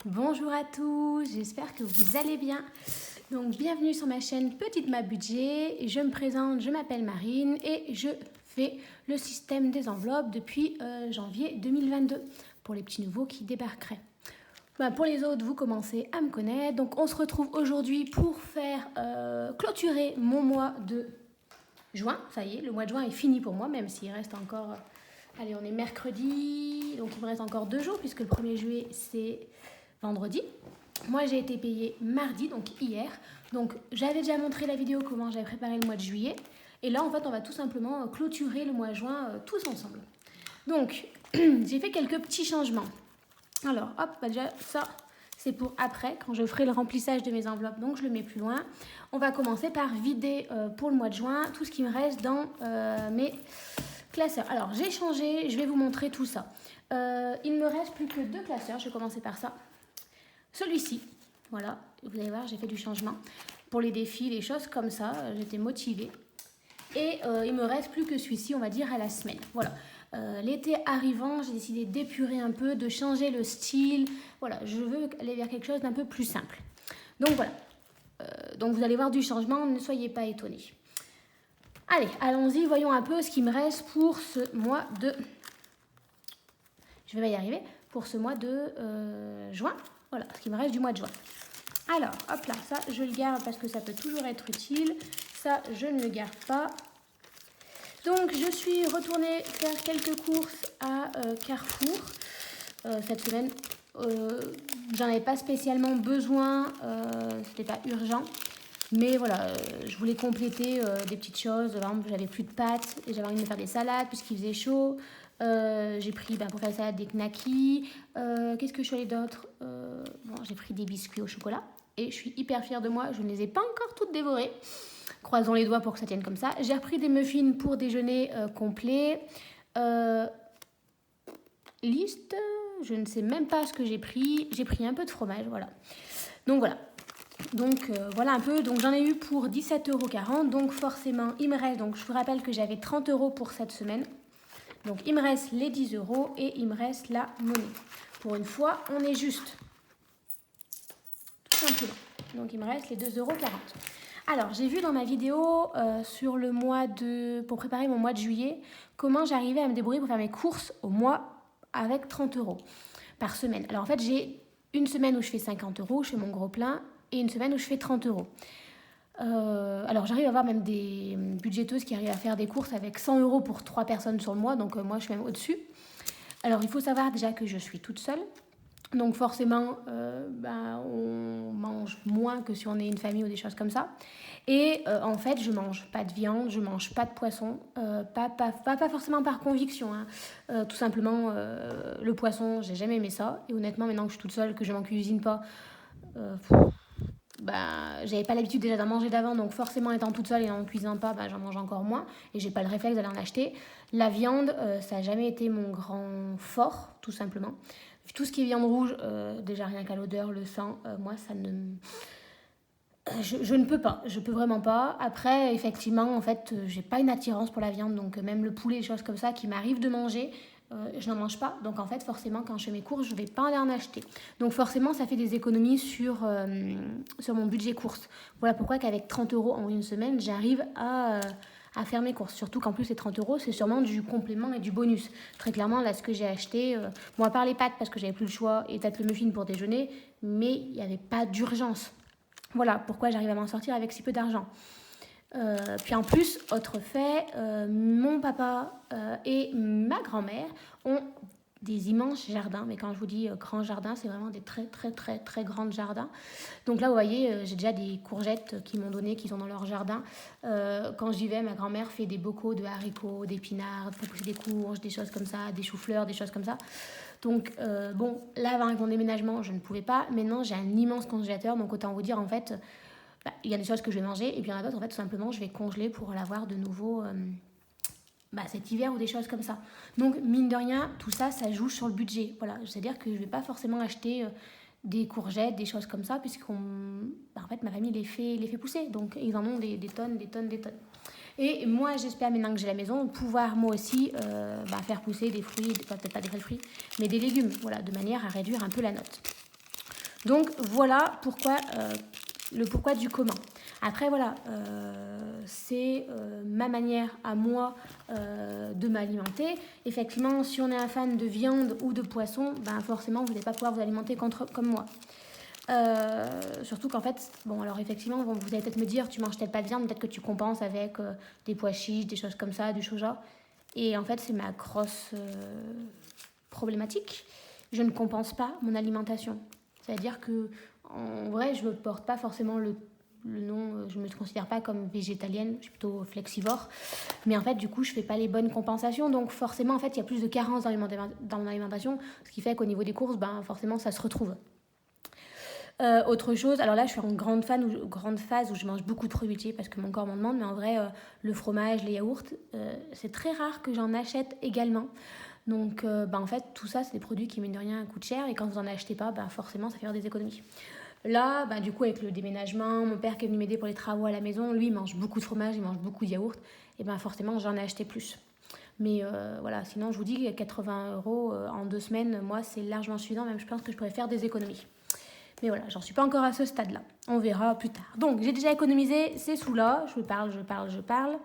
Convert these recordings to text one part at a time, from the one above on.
Bonjour à tous, j'espère que vous allez bien. Donc bienvenue sur ma chaîne Petite Ma Budget. Je me présente, je m'appelle Marine et je fais le système des enveloppes depuis janvier 2022 pour les petits nouveaux qui débarqueraient. Pour les autres, vous commencez à me connaître. Donc on se retrouve aujourd'hui pour faire clôturer mon mois de juin. Ça y est, le mois de juin est fini pour moi, même s'il reste encore... allez, on est mercredi, donc il me reste encore 2 jours puisque le 1er juillet c'est vendredi. Moi j'ai été payée mardi, donc hier. Donc j'avais déjà montré la vidéo comment j'avais préparé le mois de juillet. Et là en fait on va tout simplement clôturer le mois de juin tous ensemble. Donc j'ai fait quelques petits changements. Alors hop, déjà ça c'est pour après, quand je ferai le remplissage de mes enveloppes, donc je le mets plus loin. On va commencer par vider pour le mois de juin tout ce qui me reste dans mes classeurs. Alors j'ai changé, je vais vous montrer tout ça. Il ne me reste plus que 2 classeurs, je vais commencer par ça. Celui-ci, voilà, vous allez voir, j'ai fait du changement. Pour les défis, les choses comme ça, j'étais motivée. Et il me reste plus que celui-ci, on va dire, à la semaine. Voilà. L'été arrivant, j'ai décidé d'épurer un peu, de changer le style. Voilà, je veux aller vers quelque chose d'un peu plus simple. Donc voilà. Donc vous allez voir du changement, ne soyez pas étonnés. Allez, allons-y, voyons un peu ce qui me reste pour ce mois de... Je vais y arriver. Pour ce mois de juin. Voilà, ce qui me reste du mois de juin. Alors, hop là, ça, je le garde parce que ça peut toujours être utile. Ça, je ne le garde pas. Donc, je suis retournée faire quelques courses à Carrefour cette semaine. J'en avais pas spécialement besoin, c'était pas urgent. Mais voilà, je voulais compléter des petites choses. Par exemple, j'avais plus de pâtes et j'avais envie de me faire des salades puisqu'il faisait chaud. J'ai pris pour faire la salade des knackis. Qu'est-ce que je suis allée d'autre j'ai pris des biscuits au chocolat. Et je suis hyper fière de moi. Je ne les ai pas encore toutes dévorées. Croisons les doigts pour que ça tienne comme ça. J'ai repris des muffins pour déjeuner complet. Liste, je ne sais même pas ce que j'ai pris. J'ai pris un peu de fromage, voilà. Donc voilà. Donc voilà un peu, donc j'en ai eu pour 17,40 €, donc forcément il me reste, donc je vous rappelle que j'avais 30 € pour cette semaine, donc il me reste les 10 € et il me reste la monnaie. Pour une fois, on est juste, tout simplement, donc il me reste les 2,40 €. Alors j'ai vu dans ma vidéo sur le mois de, pour préparer mon mois de juillet, comment j'arrivais à me débrouiller pour faire mes courses au mois avec 30 € par semaine. Alors en fait j'ai une semaine où je fais 50 €, je fais mon gros plein, et une semaine où je fais 30 €. Alors j'arrive à avoir même des budgéteuses qui arrivent à faire des courses avec 100 € pour 3 personnes sur le mois, donc moi je suis même au-dessus. Alors il faut savoir déjà que je suis toute seule, donc forcément on mange moins que si on est une famille ou des choses comme ça. Et en fait je mange pas de viande, je mange pas de poisson, pas forcément par conviction, hein. Tout simplement le poisson j'ai jamais aimé ça, et honnêtement maintenant que je suis toute seule, que je m'en cuisine pas, j'avais pas l'habitude déjà d'en manger d'avant, donc forcément étant toute seule et en cuisinant pas, j'en mange encore moins et j'ai pas le réflexe d'aller en acheter. La viande, ça a jamais été mon grand fort, tout simplement. Tout ce qui est viande rouge, déjà rien qu'à l'odeur, le sang, moi ça ne... Je ne peux pas, je peux vraiment pas. Après, effectivement, en fait, j'ai pas une attirance pour la viande, donc même le poulet, des choses comme ça qui m'arrive de manger, je n'en mange pas. Donc en fait, forcément, quand je fais mes courses, je vais pas aller en acheter. Donc forcément, ça fait des économies sur mon budget courses. Voilà pourquoi qu'avec 30 € en une semaine, j'arrive à faire mes courses. Surtout qu'en plus, ces 30 €, c'est sûrement du complément et du bonus. Très clairement, là, ce que j'ai acheté, à part les pâtes parce que j'avais plus le choix, et peut-être le muffin pour déjeuner, mais il n'y avait pas d'urgence. Voilà pourquoi j'arrive à m'en sortir avec si peu d'argent. Puis en plus, autre fait, mon papa et ma grand-mère ont des immenses jardins. Mais quand je vous dis grands jardins, c'est vraiment des très très très très grands jardins. Donc là, vous voyez, j'ai déjà des courgettes qu'ils m'ont données, qu'ils ont dans leur jardin. Quand j'y vais, ma grand-mère fait des bocaux de haricots, d'épinards, fait pousser des courges, des choses comme ça, des choux-fleurs, des choses comme ça. Donc là, avec mon déménagement, je ne pouvais pas. Maintenant, j'ai un immense congélateur, donc autant vous dire, en fait, il y a des choses que je vais manger, et puis il y en a d'autres, en fait, tout simplement, je vais congeler pour l'avoir de nouveau cet hiver ou des choses comme ça. Donc, mine de rien, tout ça, ça joue sur le budget. Voilà, c'est-à-dire que je ne vais pas forcément acheter des courgettes, des choses comme ça, en fait, ma famille les fait pousser. Donc, ils en ont des tonnes, des tonnes, des tonnes. Et moi, j'espère maintenant que j'ai la maison, pouvoir moi aussi faire pousser des fruits, peut-être pas des vrais fruits, mais des légumes, voilà, de manière à réduire un peu la note. Donc voilà pourquoi, le pourquoi du comment. Après voilà, c'est ma manière à moi de m'alimenter. Effectivement, si on est un fan de viande ou de poisson, ben forcément vous n'allez pas pouvoir vous alimenter comme moi. Surtout qu'en fait, bon alors effectivement, vous allez peut-être me dire, tu manges peut-être pas de viande, peut-être que tu compenses avec des pois chiches, des choses comme ça, du soja. Et en fait, c'est ma grosse problématique. Je ne compense pas mon alimentation. C'est-à-dire que en vrai, je ne me porte pas forcément le nom, je ne me considère pas comme végétalienne, je suis plutôt flexivore. Mais en fait, du coup, je ne fais pas les bonnes compensations. Donc forcément, en fait, il y a plus de carences dans mon alimentation, ce qui fait qu'au niveau des courses, ben, forcément, ça se retrouve. Autre chose, alors là je suis en grande phase où je mange beaucoup de produits laitiers parce que mon corps m'en demande, mais en vrai le fromage, les yaourts, c'est très rare que j'en achète également. Donc en fait tout ça c'est des produits qui mine de rien coûtent cher et quand vous en achetez pas, forcément ça fait faire des économies. Là, du coup avec le déménagement, mon père qui est venu m'aider pour les travaux à la maison, lui il mange beaucoup de fromage, il mange beaucoup de yaourts, et forcément j'en ai acheté plus. Mais voilà, sinon je vous dis 80 € en 2 semaines, moi c'est largement suffisant, même je pense que je pourrais faire des économies. Mais voilà, j'en suis pas encore à ce stade-là. On verra plus tard. Donc, j'ai déjà économisé ces sous-là. Je parle.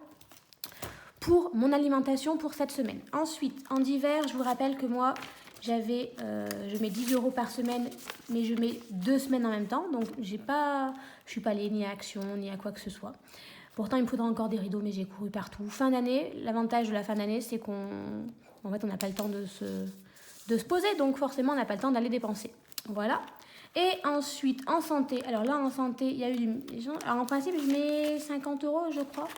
Pour mon alimentation pour cette semaine. Ensuite, en hiver, je vous rappelle que moi, je mets 10 € par semaine, mais je mets 2 semaines en même temps. Donc, je suis pas allée ni à Action, ni à quoi que ce soit. Pourtant, il me faudra encore des rideaux, mais j'ai couru partout. Fin d'année, l'avantage de la fin d'année, c'est on n'a pas le temps de se poser. Donc, forcément, on n'a pas le temps d'aller dépenser. Voilà. Et ensuite, en santé. Alors là, en santé, il y a eu des gens. Alors en principe, je mets 50 €, je crois.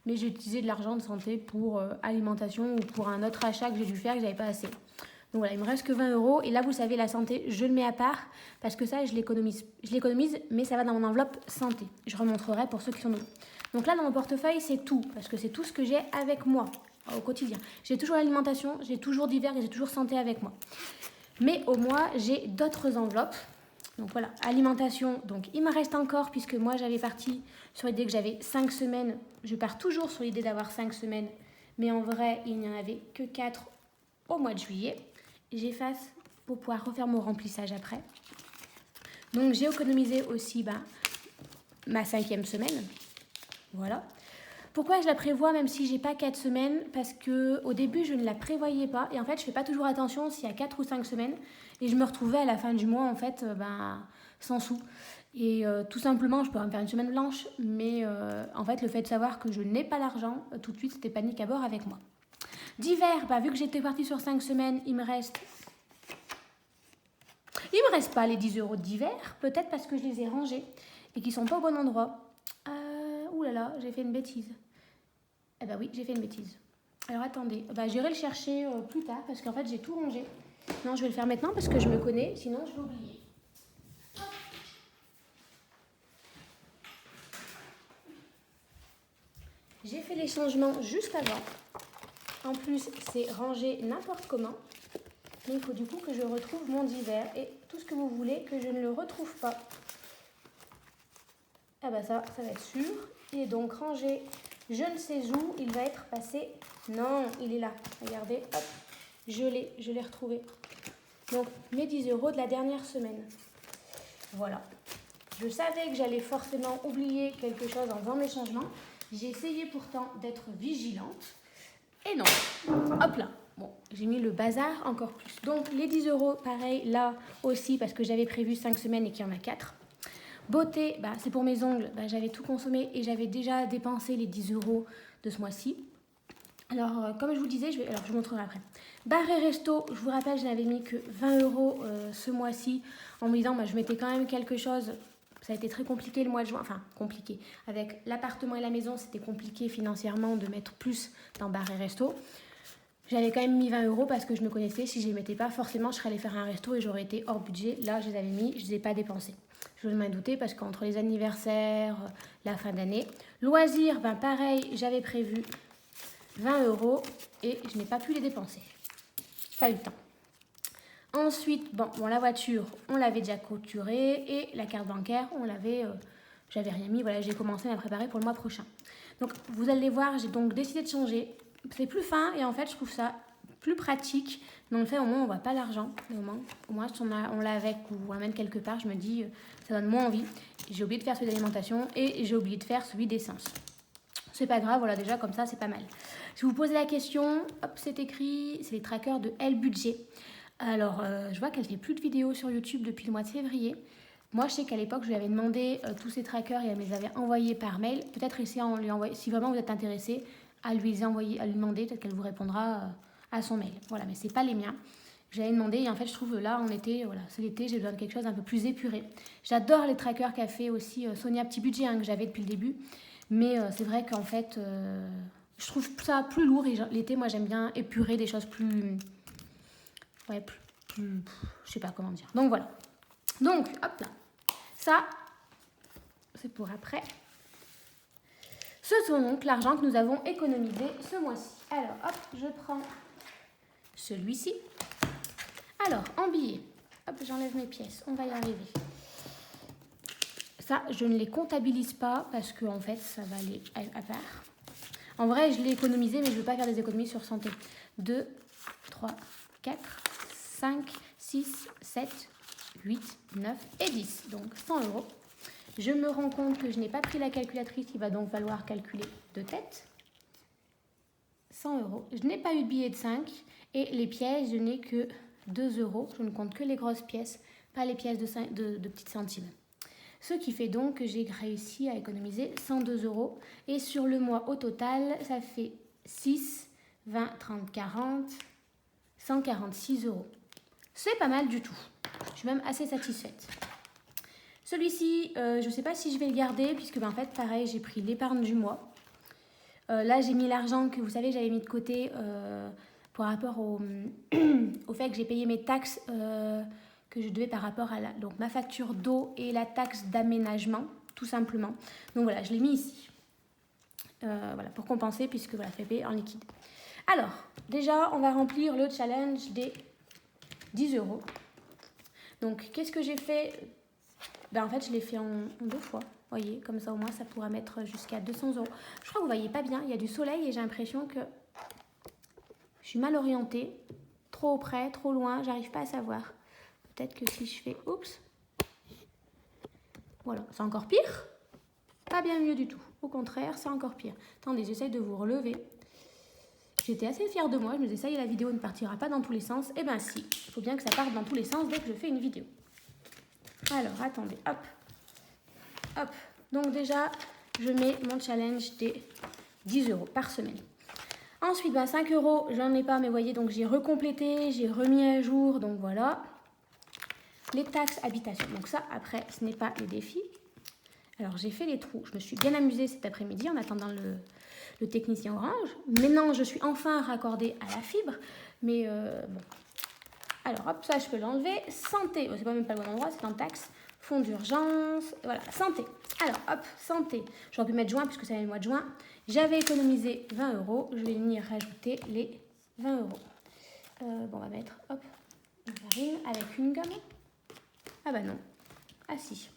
Mais j'ai utilisé de l'argent de santé pour alimentation ou pour un autre achat que j'ai dû faire que j'avais pas assez. Donc voilà, il me reste que 20 €. Et là, vous savez, la santé, je le mets à part parce que ça, je l'économise. Je l'économise, mais ça va dans mon enveloppe santé. Je remontrerai pour ceux qui sont nouveaux. Donc là, dans mon portefeuille, c'est tout. Parce que c'est tout ce que j'ai avec moi au quotidien. J'ai toujours l'alimentation, j'ai toujours divers et j'ai toujours santé avec moi. Mais au mois, j'ai d'autres enveloppes. Donc voilà, alimentation, donc il me reste encore, puisque moi j'avais parti sur l'idée que j'avais 5 semaines, je pars toujours sur l'idée d'avoir 5 semaines, mais en vrai il n'y en avait que 4 au mois de juillet. J'efface pour pouvoir refaire mon remplissage après. Donc j'ai économisé aussi ma 5e semaine, voilà. Pourquoi je la prévois même si j'ai pas 4 semaines? Parce que au début je ne la prévoyais pas et en fait je fais pas toujours attention s'il y a 4 ou 5 semaines et je me retrouvais à la fin du mois en fait sans sous. Et tout simplement je pourrais me faire une semaine blanche, mais en fait le fait de savoir que je n'ai pas l'argent, tout de suite c'était panique à bord avec moi. D'hiver, vu que j'étais partie sur 5 semaines, il me reste pas les 10 € d'hiver, peut-être parce que je les ai rangés et qu'ils sont pas au bon endroit. Ouh là là, j'ai fait une bêtise. Eh ben oui, j'ai fait une bêtise. Alors attendez, j'irai le chercher plus tard parce qu'en fait j'ai tout rangé. Non, je vais le faire maintenant parce que je me connais, sinon je vais oublier. J'ai fait les changements juste avant. En plus, c'est rangé n'importe comment. Mais il faut du coup que je retrouve mon d'hiver et tout ce que vous voulez que je ne le retrouve pas. Ah ça va être sûr. Il est donc rangé, je ne sais où, il va être passé. Non, il est là. Regardez, hop, je l'ai retrouvé. Donc, mes 10 € de la dernière semaine. Voilà. Je savais que j'allais forcément oublier quelque chose en faisant mes changements. J'ai essayé pourtant d'être vigilante. Et non. Hop là. Bon, j'ai mis le bazar encore plus. Donc, les 10 €, pareil, là aussi, parce que j'avais prévu 5 semaines et qu'il y en a 4. Beauté, c'est pour mes ongles. J'avais tout consommé et j'avais déjà dépensé les 10 € de ce mois-ci. Alors, comme je vous disais, je vous montrerai après. Bar et resto, je vous rappelle, je n'avais mis que 20 € ce mois-ci en me disant, je mettais quand même quelque chose. Ça a été très compliqué le mois de juin, enfin compliqué. Avec l'appartement et la maison, c'était compliqué financièrement de mettre plus dans bar et resto. J'avais quand même mis 20 € parce que je me connaissais. Si je ne les mettais pas, forcément, je serais allée faire un resto et j'aurais été hors budget. Là, je les avais mis, je ne les ai pas dépensés. Je m'en doutais parce qu'entre les anniversaires, la fin d'année, loisirs, pareil, j'avais prévu 20 € et je n'ai pas pu les dépenser. Pas eu le temps. Ensuite, la voiture, on l'avait déjà clôturée et la carte bancaire, j'avais rien mis. Voilà, j'ai commencé à me préparer pour le mois prochain. Donc, vous allez voir, j'ai donc décidé de changer. C'est plus fin et en fait, je trouve ça plus pratique. Donc, le fait, au moins, on ne voit pas l'argent. Au moins, si on l'a avec ou on l'amène quelque part, je me dis, ça donne moins envie. J'ai oublié de faire celui d'alimentation et j'ai oublié de faire celui d'essence. C'est pas grave, voilà, déjà, comme ça, c'est pas mal. Si vous posez la question, hop, c'est écrit, c'est les trackers de Elle Budget. Alors, je vois qu'elle fait plus de vidéos sur YouTube depuis le mois de février. Moi, je sais qu'à l'époque, je lui avais demandé tous ces trackers et elle me les avait envoyés par mail. Peut-être essayer à lui envoyer, si vraiment vous êtes intéressé, à lui demander, peut-être qu'elle vous répondra à son mail. Voilà, mais c'est pas les miens. J'avais demandé et en fait, je trouve là, en été, voilà, c'est l'été, j'ai besoin de quelque chose d'un peu plus épuré. J'adore les trackers qu'a fait aussi Sonia Petit Budget, que j'avais depuis le début. Mais c'est vrai qu'en fait, je trouve ça plus lourd. Et l'été, moi, j'aime bien épurer des choses plus... Ouais, plus... Je sais pas comment dire. Donc, voilà. Donc, hop là. Ça, c'est pour après. Ce sont donc l'argent que nous avons économisé ce mois-ci. Alors, hop, je prends celui-ci. Alors, en billets. Hop, j'enlève mes pièces. On va y arriver. Ça, je ne les comptabilise pas parce que, en fait, ça va aller à part. En vrai, je l'ai économisé, mais je ne veux pas faire des économies sur santé. 2, 3, 4, 5, 6, 7, 8, 9 et 10. Donc 100 €. Je me rends compte que je n'ai pas pris la calculatrice, il va donc falloir calculer de tête. 100 €. Je n'ai pas eu de billet de 5 et les pièces, je n'ai que 2 €. Je ne compte que les grosses pièces, pas les pièces de petites centimes. Ce qui fait donc que j'ai réussi à économiser 102 €. Et sur le mois au total, ça fait 6, 20, 30, 40, 146 €. C'est pas mal du tout. Je suis même assez satisfaite. Celui-ci, je ne sais pas si je vais le garder, puisque en fait, pareil, j'ai pris l'épargne du mois. Là, j'ai mis l'argent que vous savez, j'avais mis de côté par rapport au fait que j'ai payé mes taxes que je devais par rapport à donc ma facture d'eau et la taxe d'aménagement, tout simplement. Donc voilà, je l'ai mis ici. Voilà, pour compenser, puisque voilà, fait payer en liquide. Alors, déjà, on va remplir le challenge des 10 €. Donc, qu'est-ce que j'ai fait? Ben, en fait, je l'ai fait en 2 fois. Vous voyez, comme ça, au moins, ça pourra mettre jusqu'à 200 €. Je crois que vous voyez pas bien. Il y a du soleil et j'ai l'impression que je suis mal orientée. Trop près, trop loin, j'arrive pas à savoir. Peut-être que si je fais oups, voilà, c'est encore pire. Pas bien mieux du tout. Au contraire, c'est encore pire. Attendez, j'essaye de vous relever. J'étais assez fière de moi. Je me disais, ça y est, la vidéo ne partira pas dans tous les sens. Eh ben si, il faut bien que ça parte dans tous les sens dès que je fais une vidéo. Alors, attendez, hop. Hop. Donc déjà, je mets mon challenge des 10 € par semaine. Ensuite, 5 €, j'en ai pas, mais vous voyez, donc j'ai recomplété, j'ai remis à jour, donc voilà. Les taxes habitation. Donc ça, après, ce n'est pas les défis. Alors, j'ai fait les trous. Je me suis bien amusée cet après-midi en attendant le technicien Orange. Maintenant, je suis enfin raccordée à la fibre. Mais bon. Alors, hop, ça, je peux l'enlever. Santé. C'est pas même pas le bon endroit, c'est en taxe. Fonds d'urgence. Voilà, santé. Alors, hop, santé. J'aurais pu mettre juin puisque ça est le mois de juin. J'avais économisé 20 €. Je vais venir rajouter les 20 €. Bon, on va mettre, hop, une farine avec une gomme. Ah bah non. Ah si.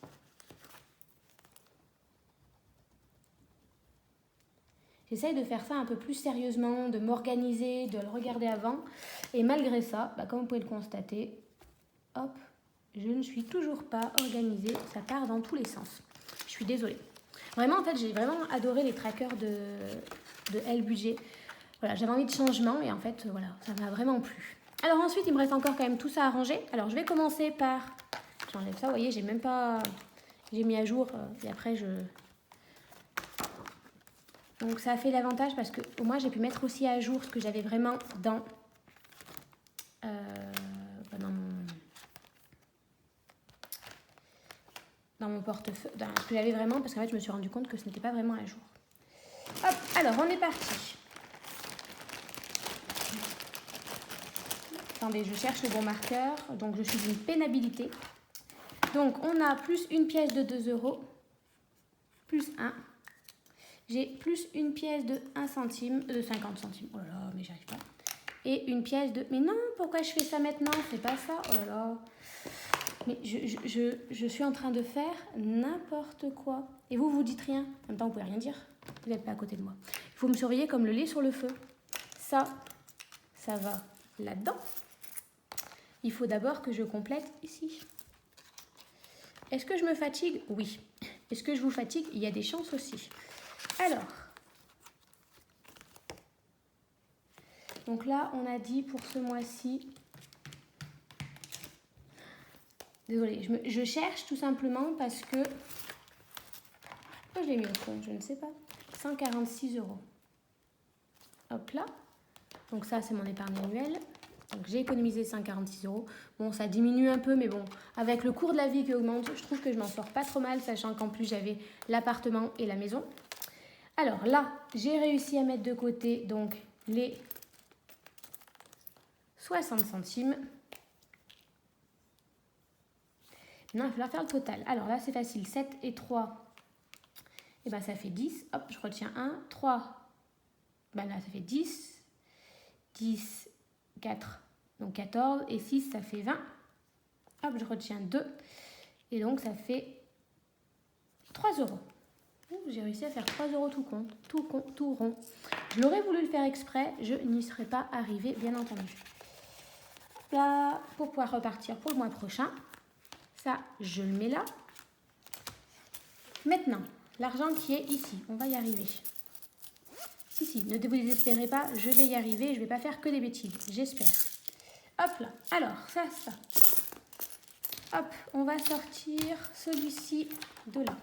J'essaye de faire ça un peu plus sérieusement, de m'organiser, de le regarder avant. Et malgré ça, comme vous pouvez le constater, hop, je ne suis toujours pas organisée. Ça part dans tous les sens. Je suis désolée. Vraiment, en fait, j'ai vraiment adoré les trackers de Elle Budget. Voilà, j'avais envie de changement et en fait, voilà, ça m'a vraiment plu. Alors ensuite, il me reste encore quand même tout ça à ranger. Alors, je vais commencer par... J'enlève ça, vous voyez, j'ai même pas... J'ai mis à jour et après, je... Donc, ça a fait l'avantage parce que au moins, j'ai pu mettre aussi à jour ce que j'avais vraiment dans mon portefeuille. Ce que j'avais vraiment, parce qu'en fait, je me suis rendu compte que ce n'était pas vraiment à jour. Hop, alors, on est parti. Attendez, je cherche le bon marqueur. Donc, je suis d'une pénalité. Donc, on a plus une pièce de 2 €, plus 1. J'ai plus une pièce de 1 centime, de 50 centimes. Oh là là, mais j'arrive pas. Et une pièce de... Mais non, pourquoi je fais ça maintenant? C'est pas ça. Oh là là. Mais je suis en train de faire n'importe quoi. Et vous, vous dites rien. En même temps, vous pouvez rien dire. Vous n'êtes pas à côté de moi. Il faut me surveiller comme le lait sur le feu. Ça va là-dedans. Il faut d'abord que je complète ici. Est-ce que je me fatigue? Oui. Est-ce que je vous fatigue? Il y a des chances aussi. Alors, donc là, on a dit pour ce mois-ci... Désolée, je cherche tout simplement parce que... Pourquoi je l'ai mis au fond? Je ne sais pas. 146 €. Hop là. Donc ça, c'est mon épargne annuelle. Donc j'ai économisé 146 €. Bon, ça diminue un peu, mais bon, avec le cours de la vie qui augmente, je trouve que je m'en sors pas trop mal, sachant qu'en plus j'avais l'appartement et la maison. Alors là, j'ai réussi à mettre de côté donc les 60 centimes. Non, il va falloir faire le total. Alors là, c'est facile. 7 et 3, et ben, ça fait 10. Hop, je retiens 1. 3, ben là, ça fait 10. 10, 4, donc 14. Et 6, ça fait 20. Hop, je retiens 2. Et donc, ça fait 3 €. J'ai réussi à faire 3 € tout rond. Je l'aurais voulu le faire exprès, je n'y serais pas arrivée, bien entendu. Là, pour pouvoir repartir pour le mois prochain. Ça, je le mets là. Maintenant, l'argent qui est ici, on va y arriver. Si, ne vous désespérez pas, je vais y arriver, je ne vais pas faire que des bêtises, j'espère. Hop là, alors, ça. Hop, on va sortir celui-ci de là.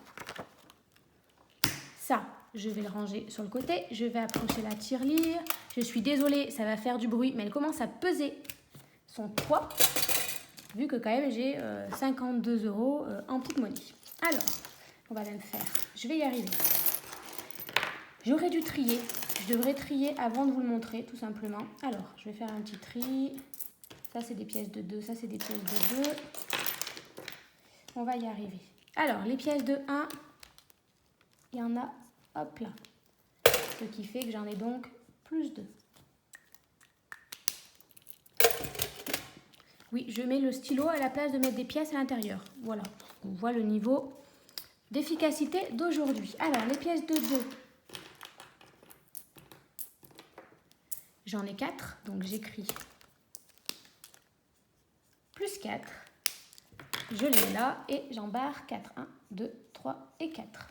Ça, je vais le ranger sur le côté, je vais approcher la tirelire. Je suis désolée, ça va faire du bruit, mais elle commence à peser son poids. Vu que quand même j'ai 52 € en petite monnaie. Alors, on va même faire. Je vais y arriver. J'aurais dû trier. Je devrais trier avant de vous le montrer, tout simplement. Alors, je vais faire un petit tri. Ça, c'est des pièces de 2. Ça, c'est des pièces de 2. On va y arriver. Alors, les pièces de 1, il y en a, hop là. Ce qui fait que j'en ai donc plus 2. Oui, je mets le stylo à la place de mettre des pièces à l'intérieur. Voilà, on voit le niveau d'efficacité d'aujourd'hui. Alors, les pièces de 2. J'en ai 4, donc j'écris plus 4. Je les mets là et j'embarre 4. 1, 2, 3 et 4.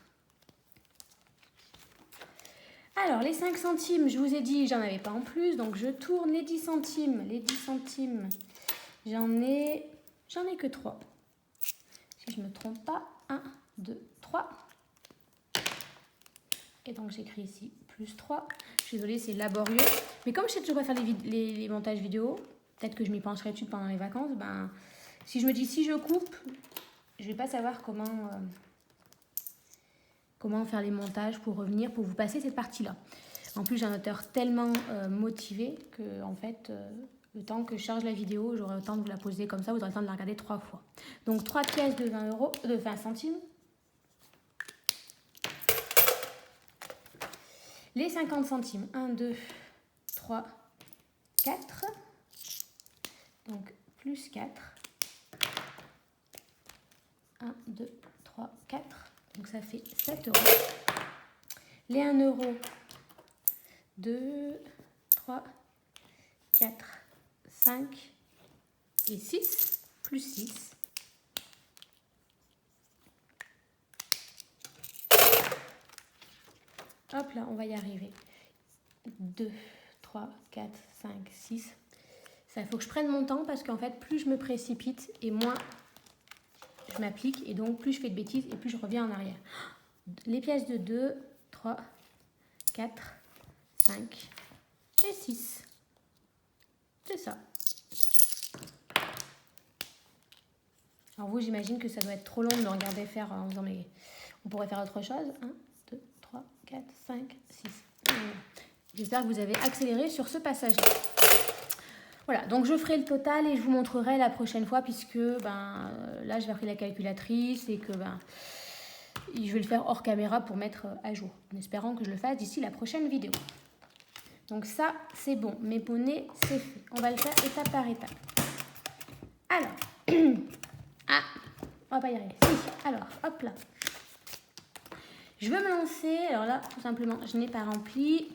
Alors, les 5 centimes, je vous ai dit, j'en avais pas en plus, donc je tourne les 10 centimes. Les 10 centimes... J'en ai que 3. Si je ne me trompe pas, 1, 2, 3. Et donc j'écris ici plus 3. Je suis désolée, c'est laborieux. Mais comme je sais toujours pas faire les montages vidéo, peut-être que je m'y pencherai dessus pendant les vacances, ben, si je me dis si je coupe, je vais pas savoir comment faire les montages pour revenir, pour vous passer cette partie-là. En plus, j'ai un auteur tellement motivé que, en fait... le temps que je charge la vidéo, j'aurai le temps de vous la poser comme ça, vous aurez le temps de la regarder 3 fois. Donc 3 pièces de 20 centimes. Les 50 centimes, 1, 2, 3, 4. Donc plus 4. 1, 2, 3, 4. Donc ça fait 7 €. Les 1 €, 2, 3, 4. 5 et 6, plus 6. Hop là, on va y arriver. 2, 3, 4, 5, 6. Ça, il faut que je prenne mon temps parce qu'en fait, plus je me précipite et moins je m'applique. Et donc, plus je fais de bêtises et plus je reviens en arrière. Les pièces de 2, 3, 4, 5 et 6. C'est ça. Alors vous, j'imagine que ça doit être trop long de me regarder faire en disant mais on pourrait faire autre chose. 1, 2, 3, 4, 5, 6. J'espère que vous avez accéléré sur ce passage-là. Voilà, donc je ferai le total et je vous montrerai la prochaine fois puisque là, je vais appeler la calculatrice et que je vais le faire hors caméra pour mettre à jour. En espérant que je le fasse d'ici la prochaine vidéo. Donc ça, c'est bon. Mes bonnets, c'est fait. On va le faire étape par étape. Alors, on va pas y arriver. Si, alors, hop là. Je veux me lancer. Alors là, tout simplement, je n'ai pas rempli.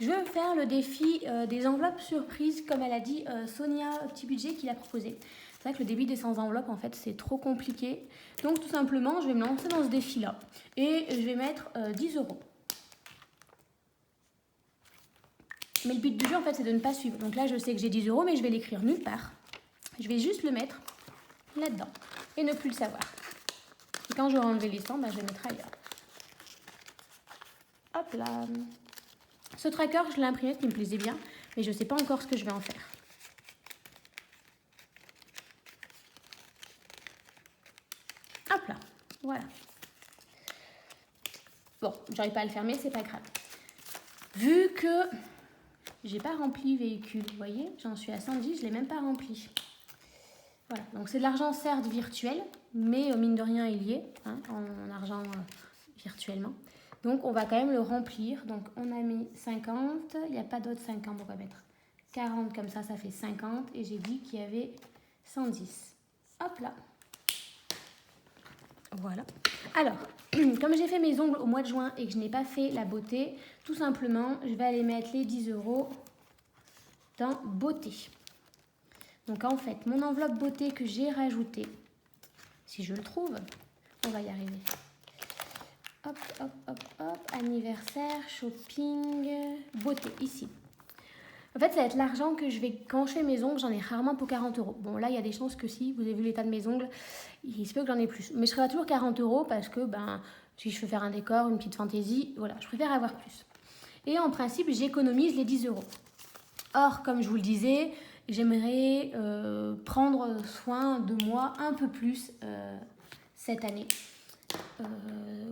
Je vais faire le défi des enveloppes surprises, comme elle a dit Sonia Petit Budget qui l'a proposé. C'est vrai que le débit des 100 enveloppes, en fait, c'est trop compliqué. Donc, tout simplement, je vais me lancer dans ce défi-là. Et je vais mettre 10 €. Mais le but du jeu, en fait, c'est de ne pas suivre. Donc là, je sais que j'ai 10 €, mais je vais l'écrire nulle part. Je vais juste le mettre là-dedans et ne plus le savoir. Et quand j'aurai enlevé les 100, je le mettrai ailleurs. Hop là. Ce tracker, je l'ai imprimé, qui me plaisait bien, mais je ne sais pas encore ce que je vais en faire. Hop là, voilà. Bon, j'arrive pas à le fermer, c'est pas grave. Vu que j'ai pas rempli véhicule, vous voyez, j'en suis à 110, je l'ai même pas rempli. Voilà, donc c'est de l'argent certes virtuel, mais mine de rien il y est, hein, en argent virtuellement. Donc on va quand même le remplir. Donc on a mis 50, il n'y a pas d'autres 50, on va mettre 40 comme ça fait 50. Et j'ai dit qu'il y avait 110. Hop là. Voilà. Alors, comme j'ai fait mes ongles au mois de juin et que je n'ai pas fait la beauté, tout simplement, je vais aller mettre les 10 € dans beauté. Donc en fait, mon enveloppe beauté que j'ai rajoutée, si je le trouve, on va y arriver. Hop, hop, hop, hop, anniversaire, shopping, beauté, ici. En fait, ça va être l'argent que je vais, quand je fais mes ongles, j'en ai rarement pour 40 €. Bon, là, il y a des chances que si, vous avez vu l'état de mes ongles, il se peut que j'en ai plus. Mais je serai toujours 40 € parce que, si je veux faire un décor, une petite fantaisie, voilà, je préfère avoir plus. Et en principe, j'économise les 10 €. Or, comme je vous le disais, j'aimerais prendre soin de moi un peu plus cette année.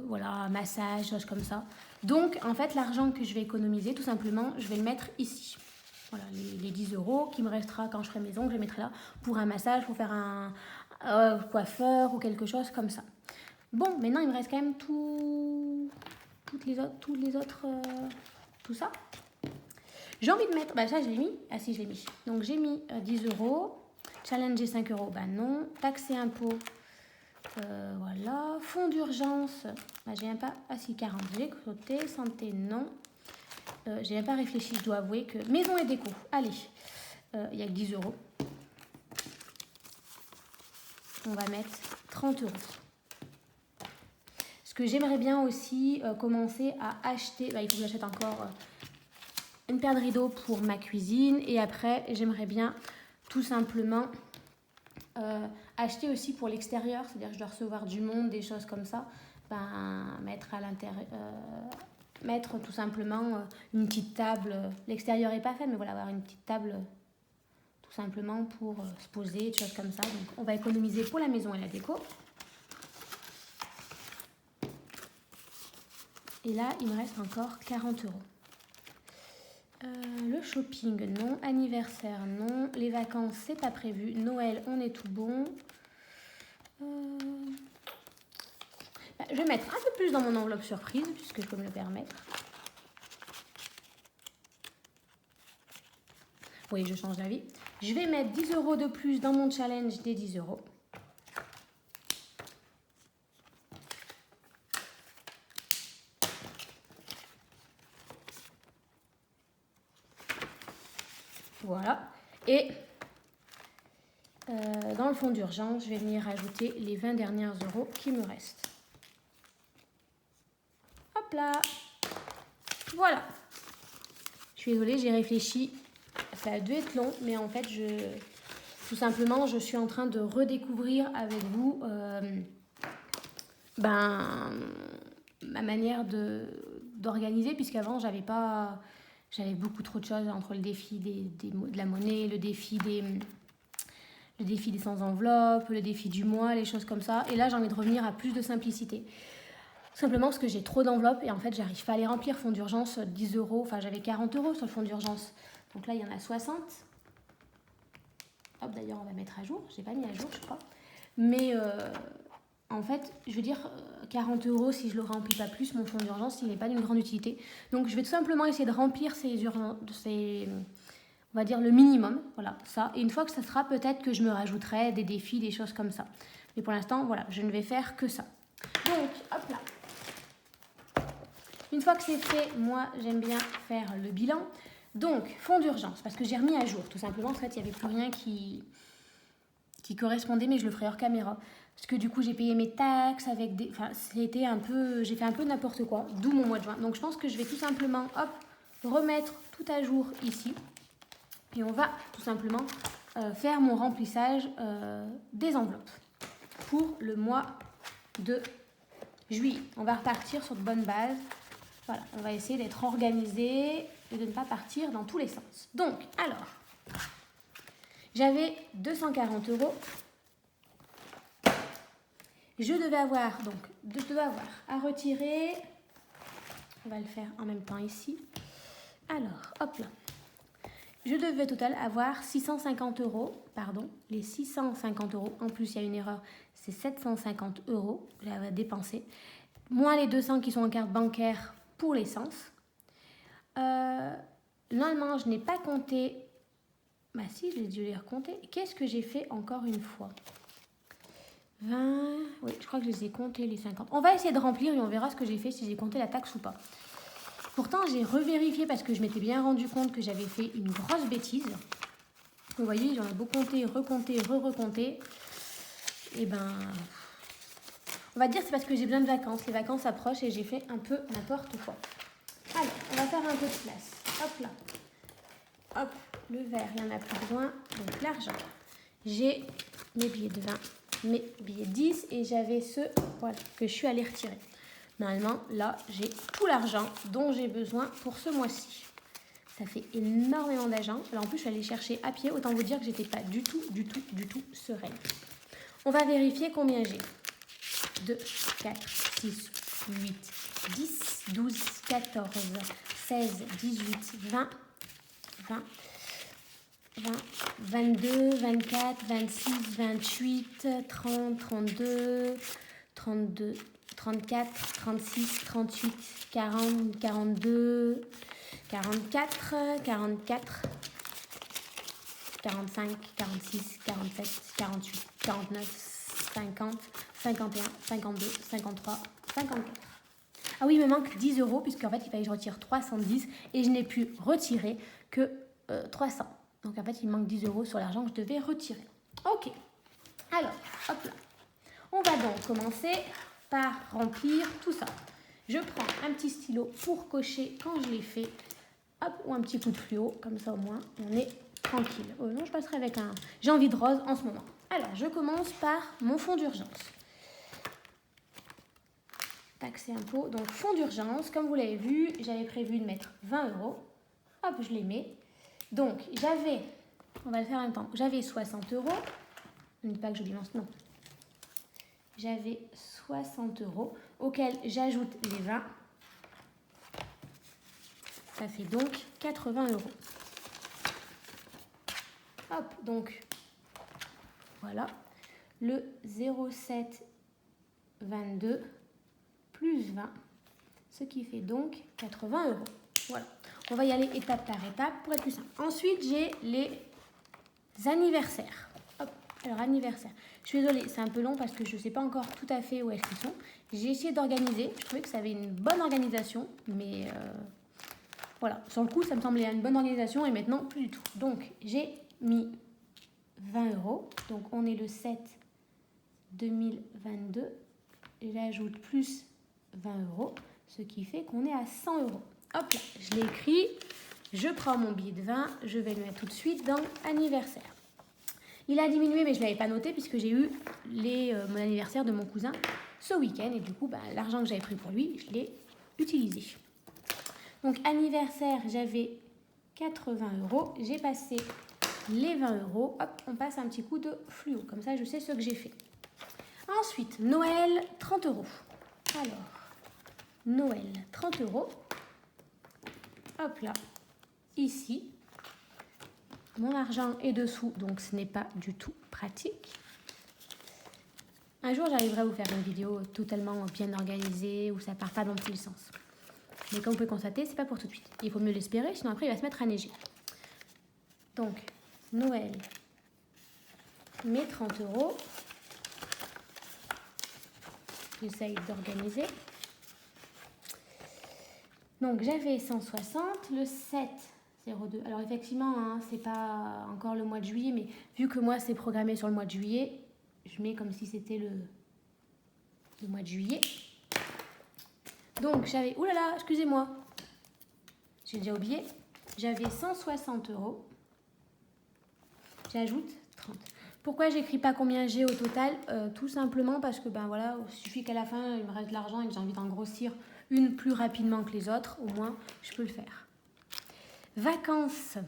Voilà, massage, choses comme ça. Donc, en fait, l'argent que je vais économiser, tout simplement, je vais le mettre ici. Voilà, les 10 € qui me restera quand je ferai mes ongles, je les mettrai là pour un massage, pour faire un coiffeur ou quelque chose comme ça. Bon, maintenant, il me reste quand même tous les autres, tout ça. J'ai envie de mettre, ça je l'ai mis, ah si je l'ai mis. Donc j'ai mis 10 €, challenger 5 €, non, taxer impôt, voilà, fonds d'urgence, j'ai même pas, ah si 40, j'ai sauté, santé non, j'ai même pas réfléchi, je dois avouer que, maison et déco, allez, il y a que 10 €, on va mettre 30 €. Ce que j'aimerais bien aussi commencer à acheter, il faut que j'achète encore une paire de rideaux pour ma cuisine. Et après, j'aimerais bien tout simplement acheter aussi pour l'extérieur. C'est-à-dire que je dois recevoir du monde, des choses comme ça. Mettre à l'intérieur, mettre tout simplement une petite table. L'extérieur n'est pas fait, mais voilà, avoir une petite table tout simplement pour se poser, des choses comme ça. Donc, on va économiser pour la maison et la déco. Et là, il me reste encore 40 €. Le shopping, non. Anniversaire, non. Les vacances, c'est pas prévu. Noël, on est tout bon. Je vais mettre un peu plus dans mon enveloppe surprise, puisque je peux me le permettre. Oui, je change d'avis. Je vais mettre 10 € de plus dans mon challenge des 10 €. Voilà. Et dans le fonds d'urgence, je vais venir rajouter les 20 derniers euros qui me restent. Hop là. Voilà. Je suis désolée, j'ai réfléchi. Ça a dû être long, mais en fait, tout simplement, je suis en train de redécouvrir avec vous ma manière d'organiser, puisqu'avant, j'avais beaucoup trop de choses entre le défi de la monnaie, le défi des 100 enveloppes, le défi du mois, les choses comme ça. Et là, j'ai envie de revenir à plus de simplicité. Simplement parce que j'ai trop d'enveloppes et en fait, j'arrive pas à les remplir. Fonds d'urgence, 10 €. Enfin, j'avais 40 € sur le fonds d'urgence. Donc là, il y en a 60. Hop, d'ailleurs, on va mettre à jour. J'ai pas mis à jour, je crois. Mais en fait, je veux dire, 40 € si je le remplis pas plus, mon fonds d'urgence, il n'est pas d'une grande utilité. Donc, je vais tout simplement essayer de remplir on va dire le minimum, voilà, ça. Et une fois que ça sera, peut-être que je me rajouterai des défis, des choses comme ça. Mais pour l'instant, voilà, je ne vais faire que ça. Donc, hop là. Une fois que c'est fait, moi, j'aime bien faire le bilan. Donc, fonds d'urgence, parce que j'ai remis à jour, tout simplement. En fait, il n'y avait plus rien qui correspondait, mais je le ferai hors caméra. Parce que du coup, j'ai payé mes taxes avec des... Enfin, c'était un peu... J'ai fait un peu n'importe quoi, d'où mon mois de juin. Donc, je pense que je vais tout simplement, hop, remettre tout à jour ici. Et on va tout simplement faire mon remplissage des enveloppes pour le mois de juillet. On va repartir sur de bonnes bases. Voilà, on va essayer d'être organisé et de ne pas partir dans tous les sens. Donc, alors, j'avais 240 €. Je devais avoir à retirer, on va le faire en même temps ici. Alors, hop là. Je devais au total avoir 650 €, pardon, les 650 €, en plus il y a une erreur, c'est 750 € que j'avais dépensé, moins les 200 qui sont en carte bancaire pour l'essence. Normalement, je n'ai pas compté, bah si, je l'ai dû les recompter. Qu'est-ce que j'ai fait encore une fois ? 20, oui, je crois que je les ai comptés les 50. On va essayer de remplir et on verra ce que j'ai fait, si j'ai compté la taxe ou pas. Pourtant, j'ai revérifié parce que je m'étais bien rendu compte que j'avais fait une grosse bêtise. Vous voyez, j'en ai beau compter, recompter, recompter. Et ben, on va dire que c'est parce que j'ai besoin de vacances. Les vacances approchent et j'ai fait un peu n'importe quoi. Alors, on va faire un peu de place. Hop là. Hop, le vert, il n'y en a plus besoin. Donc l'argent. J'ai mes billets de 20, mes billets de 10 et j'avais ceux voilà, que je suis allée retirer. Normalement, là, j'ai tout l'argent dont j'ai besoin pour ce mois-ci. Ça fait énormément d'argent. Alors en plus, je suis allée chercher à pied. Autant vous dire que j'étais pas du tout sereine. On va vérifier combien j'ai. 2, 4, 6, 8, 10, 12, 14, 16, 18, 20, 22, 24, 26, 28, 30, 32, 34, 36, 38, 40, 42, 44, 44, 45, 46, 47, 48, 49, 50, 51, 52, 53, 54. Ah oui, il me manque 10 € puisqu'en fait, il fallait que je retire 310 et je n'ai pu retirer que 300. Donc en fait, il me manque 10 € sur l'argent que je devais retirer. Ok. Alors, hop là. On va donc commencer par remplir tout ça. Je prends un petit stylo pour cocher quand je l'ai fait. Hop, ou un petit coup de fluo, comme ça au moins on est tranquille. Oh non, je passerai avec un... J'ai envie de rose en ce moment. Alors, je commence par mon fonds d'urgence. Taxe et impôt. Donc, fonds d'urgence, comme vous l'avez vu, j'avais prévu de mettre 20 €. Hop, je les mets. Donc, j'avais, on va le faire en même temps, j'avais 60 €. Ne pas que je lance, non. J'avais 60 € auxquels j'ajoute les 20. Ça fait donc 80 €. Hop, donc, voilà. Le 0,722 plus 20, ce qui fait donc 80 €. Voilà. On va y aller étape par étape pour être plus simple. Ensuite, j'ai les anniversaires. Hop, alors anniversaire. Je suis désolée, c'est un peu long parce que je ne sais pas encore tout à fait où est-ce qu'ils sont. J'ai essayé d'organiser. Je trouvais que ça avait une bonne organisation, mais voilà. Sur le coup, ça me semblait une bonne organisation et maintenant, plus du tout. Donc, j'ai mis 20 €. Donc, on est le 7 2022. J'ajoute plus 20 €, ce qui fait qu'on est à 100 €. Hop là, je l'ai écrit. Je prends mon billet de 20. Je vais le mettre tout de suite dans anniversaire. Il a diminué, mais je ne l'avais pas noté puisque j'ai eu mon anniversaire de mon cousin ce week-end. Et du coup, l'argent que j'avais pris pour lui, je l'ai utilisé. Donc, anniversaire, j'avais 80 €. J'ai passé les 20 €. Hop, on passe un petit coup de fluo. Comme ça, je sais ce que j'ai fait. Ensuite, Noël, 30 €. Alors, Noël, 30 €. Hop là, ici. Mon argent est dessous, donc ce n'est pas du tout pratique. Un jour, j'arriverai à vous faire une vidéo totalement bien organisée où ça ne part pas dans tous les sens. Mais comme vous pouvez constater, c'est pas pour tout de suite. Il faut mieux l'espérer, sinon après il va se mettre à neiger. Donc, Noël, mes 30 €. J'essaye d'organiser. Donc j'avais 160, le 7,02. Alors effectivement, hein, c'est pas encore le mois de juillet, mais vu que moi c'est programmé sur le mois de juillet, je mets comme si c'était le mois de juillet. Donc j'avais, oulala, excusez-moi, j'ai déjà oublié, j'avais 160 €. J'ajoute 30. Pourquoi j'écris pas combien j'ai au total? Tout simplement parce que ben voilà, il suffit qu'à la fin il me reste de l'argent et que j'ai envie d'en grossir une plus rapidement que les autres, au moins je peux le faire. Vacances,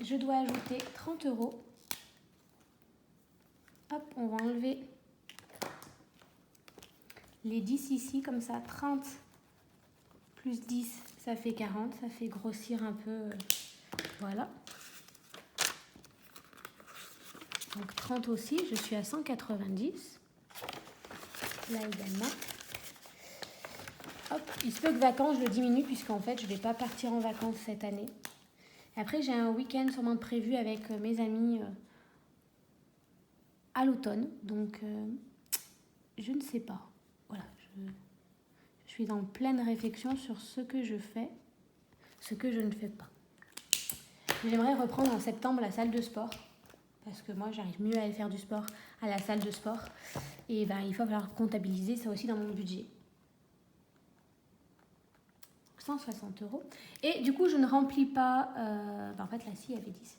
je dois ajouter 30 €. Hop, on va enlever les 10 ici, comme ça, 30 plus 10, ça fait 40, ça fait grossir un peu, voilà. Donc 30 aussi, je suis à 190, là également. Hop, il se peut que vacances, je le diminue, puisqu'en fait, je ne vais pas partir en vacances cette année. Après, j'ai un week-end sûrement prévu avec mes amis à l'automne, donc je ne sais pas. Voilà, je suis en pleine réflexion sur ce que je fais, ce que je ne fais pas. J'aimerais reprendre en septembre la salle de sport, parce que moi, j'arrive mieux à aller faire du sport à la salle de sport. Et ben, il va falloir comptabiliser ça aussi dans mon budget. 160 €. Et du coup, je ne remplis pas... en fait, là, si, il y avait 10.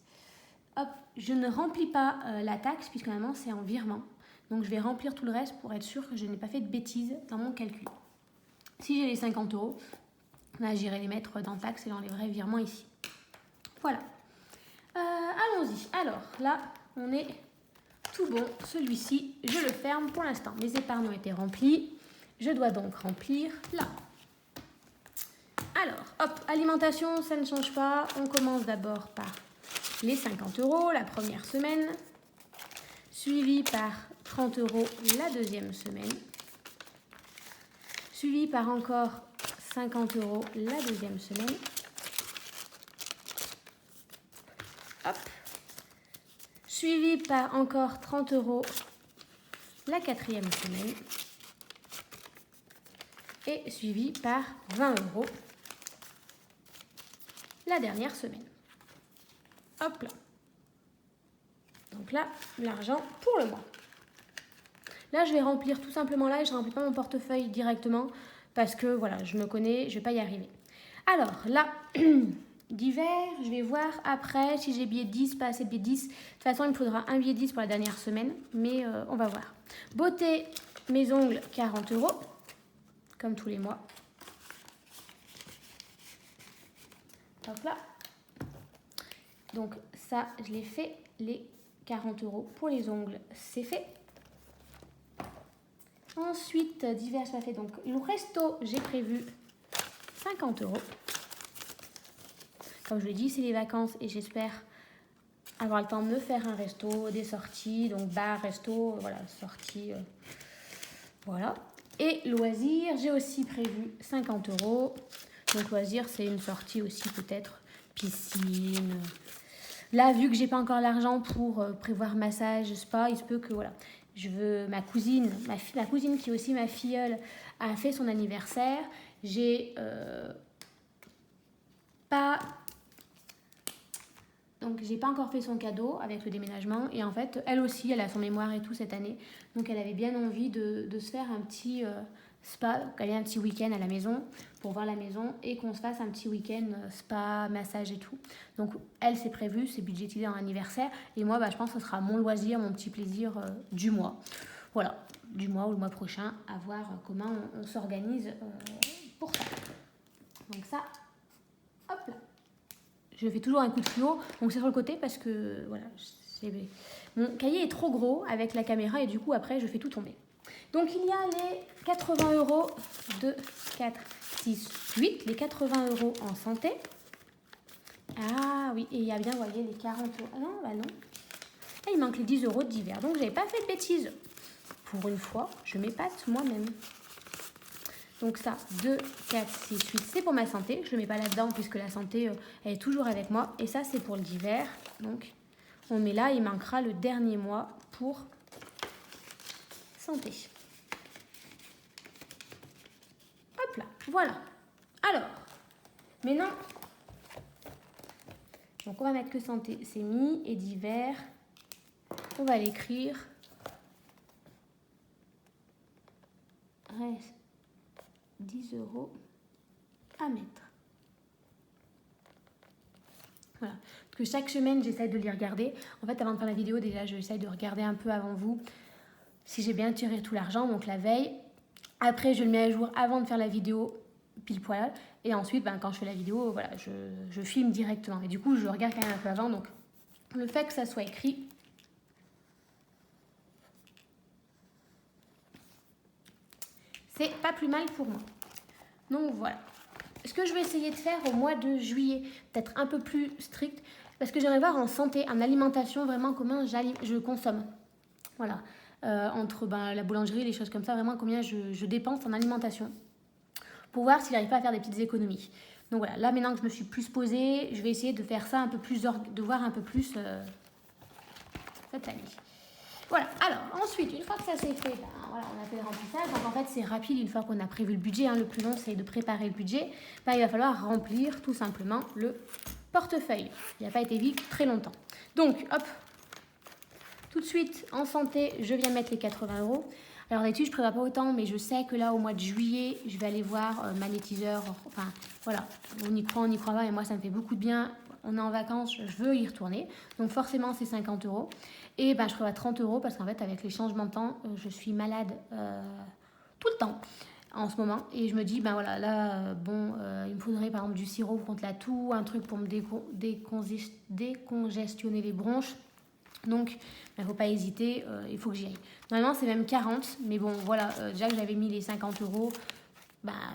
Hop, je ne remplis pas la taxe, puisque normalement, c'est en virement. Donc, je vais remplir tout le reste pour être sûr que je n'ai pas fait de bêtises dans mon calcul. Si j'ai les 50 €, là, j'irai les mettre dans taxe et j'enlèverai virement ici. Voilà. Allons-y. Alors, là, on est tout bon. Celui-ci, je le ferme pour l'instant. Mes épargnes ont été remplies. Je dois donc remplir là. Alors, hop, alimentation, ça ne change pas. On commence d'abord par les 50 € la première semaine, suivi par 30 € la deuxième semaine, suivi par encore 50 € la deuxième semaine. Hop. Suivi par encore 30 € la quatrième semaine. Et suivi par 20 € la dernière semaine. Hop là. Donc là, l'argent pour le mois. Là, je vais remplir tout simplement là et je ne remplis pas mon portefeuille directement parce que voilà, je me connais, je ne vais pas y arriver. Alors là, d'hiver, je vais voir après si j'ai billet 10, pas assez de billet 10. De toute façon, il me faudra un billet 10 pour la dernière semaine, mais on va voir. Beauté, mes ongles, 40 €, comme tous les mois. Hop là. Donc ça, je l'ai fait, les 40 € pour les ongles, c'est fait. Ensuite, divers, ça fait donc le resto, j'ai prévu 50 €. Comme je l'ai dit, c'est les vacances et j'espère avoir le temps de me faire un resto, des sorties, donc bar, resto, voilà, sortie, voilà. Et loisirs, j'ai aussi prévu 50 €. Donc loisirs, c'est une sortie aussi peut-être, piscine. Là, vu que j'ai pas encore l'argent pour prévoir massage, spa, il se peut que voilà, je veux ma cousine qui est aussi ma filleule a fait son anniversaire. J'ai pas encore fait son cadeau avec le déménagement et en fait elle aussi elle a son mémoire et tout cette année, donc elle avait bien envie de se faire un petit spa, qu'elle ait un petit week-end à la maison pour voir la maison et qu'on se fasse un petit week-end spa, massage et tout. Donc elle, c'est prévu, c'est budgétisé en anniversaire et moi je pense que ce sera mon loisir, mon petit plaisir du mois. Voilà, du mois ou le mois prochain, à voir comment on s'organise pour ça. Donc ça, hop là. Je fais toujours un coup de fluo, donc c'est sur le côté parce que voilà, mon cahier est trop gros avec la caméra et du coup après je fais tout tomber. Donc il y a les 80 € de 4, 6, 8, les 80 € en santé. Ah oui, et il y a bien, vous voyez, les 40 €. Ah non, bah non. Et il manque les 10 € d'hiver, donc j'avais pas fait de bêtises. Pour une fois, je m'épate moi-même. Donc ça, 2, 4, 6, 8, c'est pour ma santé. Je ne le mets pas là-dedans puisque la santé, elle est toujours avec moi. Et ça, c'est pour le d'hiver. Donc, on met là, il manquera le dernier mois pour santé. Hop là, voilà. Alors, maintenant, donc on va mettre que santé, c'est mis, et divers, on va l'écrire. Reste 10 € à mettre. Voilà. Parce que chaque semaine, j'essaie de les regarder. En fait, avant de faire la vidéo, déjà, j'essaie de regarder un peu avant vous si j'ai bien tiré tout l'argent, donc la veille. Après, je le mets à jour avant de faire la vidéo, pile poil. Et ensuite, quand je fais la vidéo, voilà, je filme directement. Et du coup, je regarde quand même un peu avant. Donc, le fait que ça soit écrit, c'est pas plus mal pour moi. Donc, voilà. Ce que je vais essayer de faire au mois de juillet, peut-être un peu plus strict, parce que j'aimerais voir en santé, en alimentation, vraiment comment je consomme. Voilà. Entre la boulangerie, les choses comme ça, vraiment combien je dépense en alimentation, pour voir s'il n'arrive pas à faire des petites économies. Donc voilà, là maintenant que je me suis plus posée, je vais essayer de faire ça un peu plus, de voir un peu plus cette année. Voilà, alors ensuite, une fois que ça s'est fait, voilà, on a fait le remplissage. Donc en fait, c'est rapide une fois qu'on a prévu le budget. Le plus long, c'est de préparer le budget. Il va falloir remplir tout simplement le portefeuille. Il n'a pas été vide très longtemps. Donc, hop, tout de suite, en santé, je viens mettre les 80 €. Alors d'habitude, je ne prévois pas autant, mais je sais que là, au mois de juillet, je vais aller voir Magnétiseur. Enfin, voilà, on y croit pas, et moi, ça me fait beaucoup de bien. On est en vacances, je veux y retourner. Donc forcément, c'est 50 €. Et je prévois 30 € parce qu'en fait, avec les changements de temps, je suis malade tout le temps en ce moment. Et je me dis, voilà, là, il me faudrait par exemple du sirop contre la toux, un truc pour me décongestionner les bronches. Donc, il ne faut pas hésiter, il faut que j'y aille. Normalement, c'est même 40, mais bon, voilà, déjà que j'avais mis les 50 €,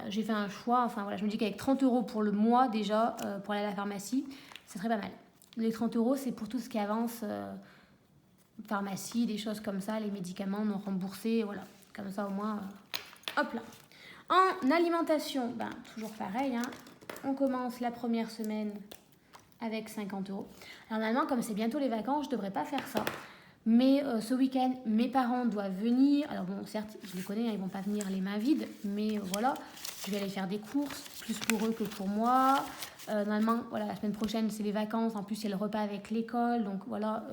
j'ai fait un choix. Enfin, voilà, je me dis qu'avec 30 € pour le mois, déjà, pour aller à la pharmacie, ça serait pas mal. Les 30 €, c'est pour tout ce qui avance, pharmacie, des choses comme ça, les médicaments non remboursés, voilà. Comme ça, au moins, hop là. En alimentation, toujours pareil, on commence la première semaine avec 50 €. Alors normalement, comme c'est bientôt les vacances, je ne devrais pas faire ça. Mais ce week-end, mes parents doivent venir. Alors bon, certes, je les connais, ils ne vont pas venir les mains vides. Mais voilà, je vais aller faire des courses, plus pour eux que pour moi. Normalement, voilà, la semaine prochaine, c'est les vacances. En plus, c'est le repas avec l'école. Donc voilà,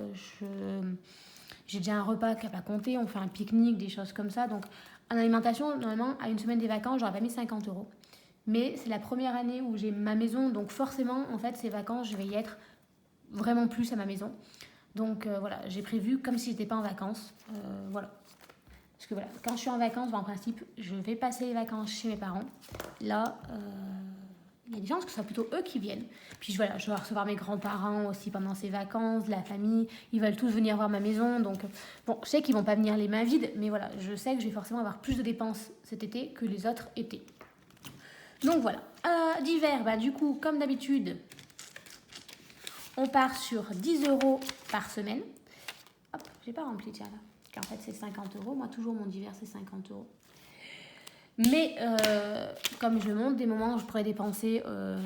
j'ai déjà un repas qui n'a pas compté. On fait un pique-nique, des choses comme ça. Donc en alimentation, normalement, à une semaine des vacances, j'aurais pas mis 50 €. Mais c'est la première année où j'ai ma maison, donc forcément, en fait, ces vacances, je vais y être vraiment plus à ma maison. Donc voilà, j'ai prévu comme si j'étais pas en vacances. Voilà. Parce que voilà, quand je suis en vacances, en principe, je vais passer les vacances chez mes parents. Là, il y a des chances que ce soit plutôt eux qui viennent. Puis voilà, je vais recevoir mes grands-parents aussi pendant ces vacances, la famille. Ils veulent tous venir voir ma maison. Donc bon, je sais qu'ils vont pas venir les mains vides, mais voilà, je sais que je vais forcément avoir plus de dépenses cet été que les autres étés. Donc voilà, d'hiver, du coup, comme d'habitude, on part sur 10 € par semaine. Hop, j'ai pas rempli, tiens là, parce qu'en fait c'est 50 €. Moi, toujours mon d'hiver, c'est 50 €. Mais comme je monte, des moments où je pourrais dépenser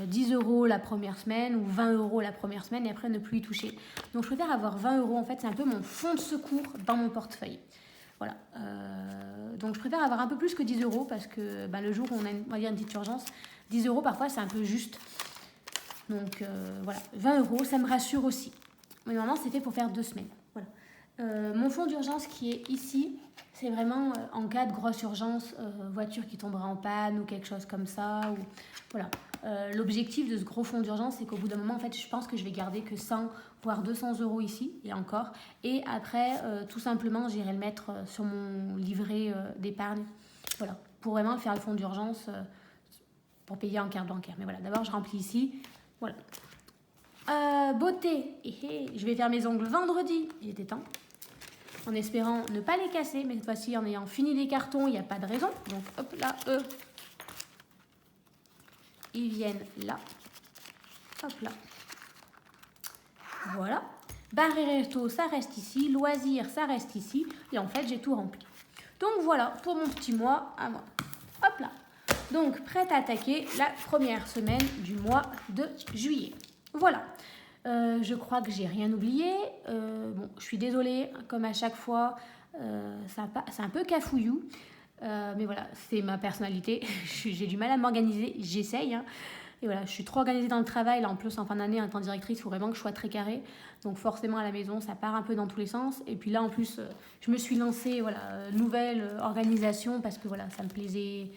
10 € la première semaine ou 20 € la première semaine et après ne plus y toucher. Donc je préfère avoir 20 €, en fait, c'est un peu mon fonds de secours dans mon portefeuille. Voilà. Donc je préfère avoir un peu plus que 10 € parce que le jour où on a on va dire une petite urgence, 10 € parfois c'est un peu juste. Donc voilà, 20 €, ça me rassure aussi. Mais normalement c'est fait pour faire 2 semaines. Voilà. Mon fonds d'urgence qui est ici, c'est vraiment en cas de grosse urgence, voiture qui tombera en panne ou quelque chose comme ça. Ou, voilà. L'objectif de ce gros fonds d'urgence, c'est qu'au bout d'un moment, en fait, je pense que je vais garder que 100 voire 200 € ici, et encore. Et après, tout simplement, j'irai le mettre sur mon livret d'épargne. Voilà, pour vraiment faire le fonds d'urgence pour payer en carte bancaire. Mais voilà, d'abord, je remplis ici. Voilà. Beauté, je vais faire mes ongles vendredi, il était temps. En espérant ne pas les casser, mais cette fois-ci, en ayant fini les cartons, il n'y a pas de raison. Donc, hop là, ils viennent là. Hop là. Voilà. Bar et resto, ça reste ici. Loisirs, ça reste ici. Et en fait, j'ai tout rempli. Donc voilà, pour mon petit mois à moi. Hop là. Donc, prête à attaquer la première semaine du mois de juillet. Voilà. Je crois que j'ai rien oublié. Bon, je suis désolée, comme à chaque fois, c'est un peu cafouillou. Mais voilà, c'est ma personnalité. J'ai du mal à m'organiser, j'essaye. Hein. Et voilà, je suis trop organisée dans le travail. Là, en plus, en fin d'année, en tant que directrice, il faut vraiment que je sois très carrée. Donc forcément, à la maison, ça part un peu dans tous les sens. Et puis là, en plus, je me suis lancée, voilà, nouvelle organisation parce que voilà, ça me plaisait.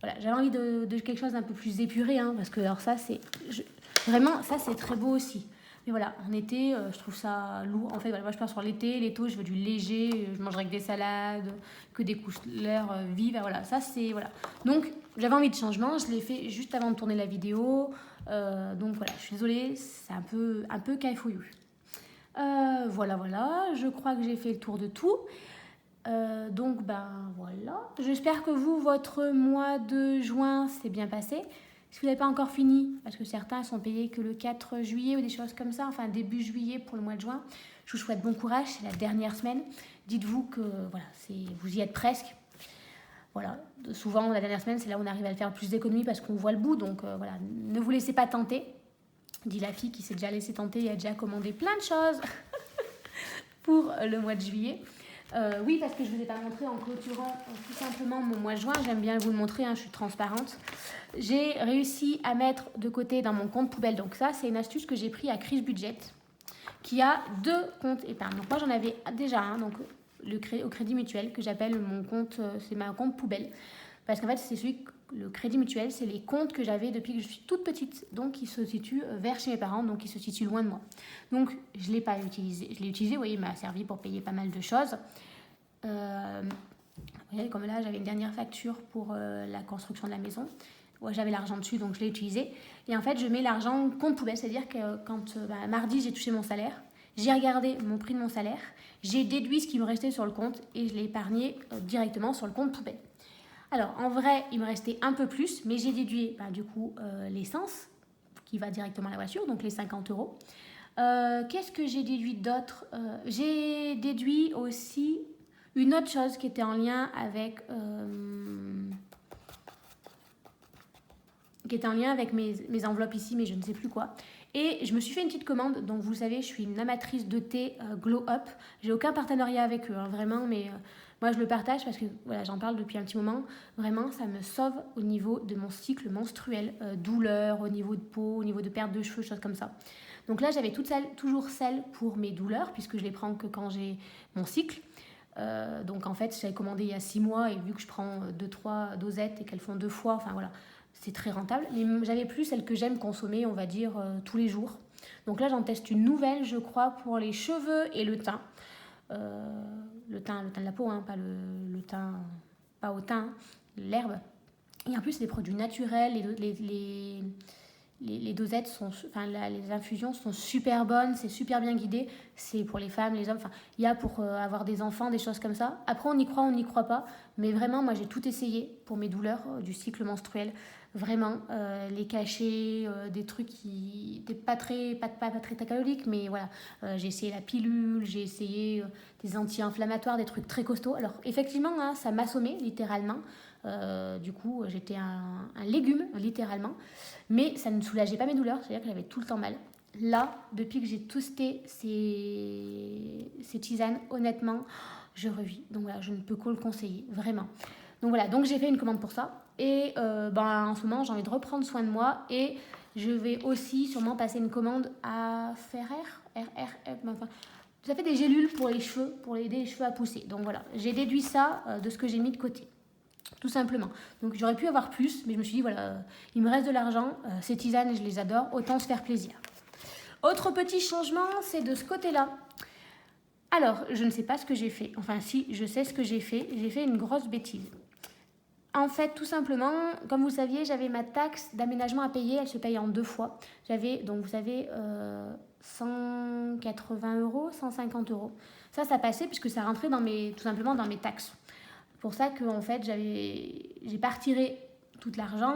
Voilà, j'avais envie de quelque chose d'un peu plus épuré, hein, parce que alors ça, vraiment, ça, c'est très beau aussi. Mais voilà, en été, je trouve ça lourd. En fait, voilà, moi, je pars sur l'été. L'été, je veux du léger. Je mangerai que des salades, que des couleurs vives. Voilà, ça, c'est... Voilà. Donc, j'avais envie de changement. Je l'ai fait juste avant de tourner la vidéo. Donc, voilà, je suis désolée. C'est un peu cafouillou. Voilà. Je crois que j'ai fait le tour de tout. Donc, ben, voilà. J'espère que vous, votre mois de juin s'est bien passé. Si vous n'avez pas encore fini, parce que certains sont payés que le 4 juillet ou des choses comme ça, enfin début juillet pour le mois de juin, je vous souhaite bon courage, c'est la dernière semaine. Dites-vous que voilà, vous y êtes presque. Voilà, souvent la dernière semaine, c'est là où on arrive à le faire le plus d'économies parce qu'on voit le bout, donc voilà, ne vous laissez pas tenter. Dit la fille qui s'est déjà laissée tenter et a déjà commandé plein de choses pour le mois de juillet. Oui, parce que je ne vous ai pas montré en clôturant tout simplement mon mois de juin. J'aime bien vous le montrer, hein, je suis transparente. J'ai réussi à mettre de côté dans mon compte poubelle. Donc ça, c'est une astuce que j'ai pris à Crise Budget, qui a 2 comptes épargne. Donc moi, j'en avais déjà un, donc au Crédit Mutuel, que j'appelle mon compte, c'est ma compte poubelle. Parce qu'en fait, le Crédit Mutuel, c'est les comptes que j'avais depuis que je suis toute petite, donc qui se situent vers chez mes parents, donc qui se situent loin de moi. Donc, je ne l'ai pas utilisé. Je l'ai utilisé, oui, il m'a servi pour payer pas mal de choses. Vous voyez, comme là, j'avais une dernière facture pour la construction de la maison. Ouais, j'avais l'argent dessus, donc je l'ai utilisé. Et en fait, je mets l'argent compte poubelle, c'est-à-dire que quand mardi, j'ai touché mon salaire, j'ai regardé mon prix de mon salaire, j'ai déduit ce qui me restait sur le compte et je l'ai épargné directement sur le compte poubelle. Alors, en vrai, il me restait un peu plus, mais j'ai déduit, du coup, l'essence qui va directement à la voiture, donc les 50 euros. Qu'est-ce que j'ai déduit d'autre ? J'ai déduit aussi une autre chose qui était en lien avec... mes enveloppes ici, mais je ne sais plus quoi. Et je me suis fait une petite commande. Donc, vous savez, je suis une amatrice de thé Glow Up. J'ai aucun partenariat avec eux, hein, vraiment, mais... moi, je le partage parce que voilà, j'en parle depuis un petit moment. Vraiment, ça me sauve au niveau de mon cycle menstruel. Douleurs, au niveau de peau, au niveau de perte de cheveux, choses comme ça. Donc là, j'avais toujours celle pour mes douleurs, puisque je les prends que quand j'ai mon cycle. Donc en fait, j'avais commandé il y a 6 mois, et vu que je prends 2-3 dosettes et qu'elles font 2 fois, enfin voilà, c'est très rentable. Mais j'avais plus celle que j'aime consommer, on va dire, tous les jours. Donc là, j'en teste une nouvelle, je crois, pour les cheveux et le teint. Le teint de la peau, hein, pas le teint, pas au teint, l'herbe. Et en plus, c'est des produits naturels, les dosettes sont, les infusions sont super bonnes, c'est super bien guidé. C'est pour les femmes, les hommes, il y a pour avoir des enfants, des choses comme ça. Après, on y croit pas. Mais vraiment, moi, j'ai tout essayé pour mes douleurs du cycle menstruel. Vraiment, les cachets, des trucs qui n'étaient pas très caloriques, mais voilà. J'ai essayé la pilule, j'ai essayé des anti-inflammatoires, des trucs très costauds. Alors, effectivement, hein, ça m'assommait, littéralement. Du coup, j'étais un légume, littéralement. Mais ça ne soulageait pas mes douleurs, c'est-à-dire que j'avais tout le temps mal. Là, depuis que j'ai testé ces tisanes, honnêtement, je revis. Donc voilà, je ne peux que le conseiller, vraiment. Donc voilà, donc j'ai fait une commande pour ça. Et en ce moment, j'ai envie de reprendre soin de moi. Et je vais aussi sûrement passer une commande à Ferrer. Ça fait des gélules pour les cheveux, pour aider les cheveux à pousser. Donc voilà, j'ai déduit ça de ce que j'ai mis de côté. Tout simplement. Donc j'aurais pu avoir plus, mais je me suis dit, voilà, il me reste de l'argent, ces tisanes, je les adore, autant se faire plaisir. Autre petit changement, c'est de ce côté-là. Alors, je ne sais pas ce que j'ai fait. Enfin, si, je sais ce que j'ai fait. J'ai fait une grosse bêtise. En fait, tout simplement, comme vous saviez, j'avais ma taxe d'aménagement à payer. Elle se paye en 2 fois. J'avais, donc vous savez, 180 euros, 150 euros. Ça passait puisque ça rentrait tout simplement dans mes taxes. C'est pour ça que en fait, j'ai pas retiré tout l'argent